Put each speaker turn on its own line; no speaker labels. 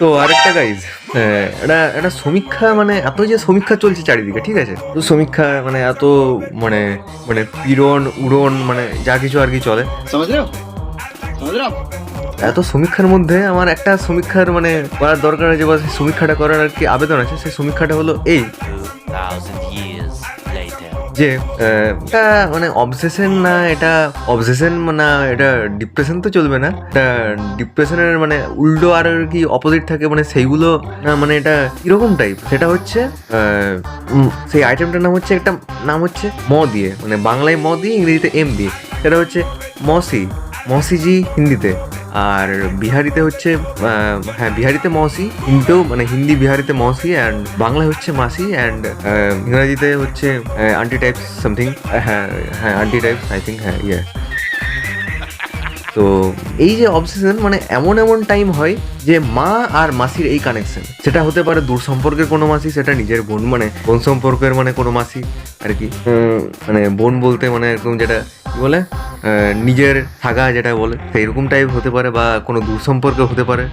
তো আরেকটা গাইজ, এটা একটা সমীক্ষা, মানে এত যে সমীক্ষা চলছে চারিদিকে, ঠিক আছে, তো সমীক্ষা মানে এত মানে মানে পীড়ন উড়ন মানে যা কিছু আর কি চলে,
समझ रहे हो समझ रहे हो
এত সমীক্ষার মধ্যে আমার একটা সমীক্ষার মানে করার দরকার আছে, বা সেই সমীক্ষাটা করার আর কি আবেদন আছে। সেই সমীক্ষাটা হলো এই
2,000 years later.
যে এটা মানে অবসেশন না, এটা অবসেশন না, এটা ডিপ্রেশন তো চলবে না, এটা ডিপ্রেশনের মানে উল্টো আর কি অপোজিট থাকে, মানে সেইগুলো না, মানে এটা কিরকম টাইপ, সেটা হচ্ছে সেই আইটেমটার নাম হচ্ছে, একটা নাম হচ্ছে ম দিয়ে, মানে বাংলায় ম দিয়ে, ইংরেজিতে এম দিয়ে, সেটা হচ্ছে মসি, মসিজি হিন্দিতে। আর বিহারিতে হচ্ছে হ্যাঁ, বিহারিতে মৌসি, হিন্দিতেও মানে হিন্দি বিহারিতে মৌসি, অ্যান্ড বাংলায় হচ্ছে মাসি, অ্যান্ড ইংরাজিতে হচ্ছে আন্টি টাইপস সামথিং। হ্যাঁ হ্যাঁ, আন্টি টাইপস আই থিঙ্ক, হ্যাঁ ইয়ে। তো এই যে অবসেশন, মানে এমন এমন টাইম হয় যে মা আর মাসির এই কানেকশন, সেটা হতে পারে দূর সম্পর্কের কোনো মাসি, সেটা নিজের বোন, মানে বোন সম্পর্কের মানে কোনো মাসি আর কি, মানে বোন বলতে মানে এরকম যেটা কি বলে, নিজের থাকা যেটা বলে সেইরকম টাইপ হতে পারে, বা কোনো দূর সম্পর্কে হতে পারে।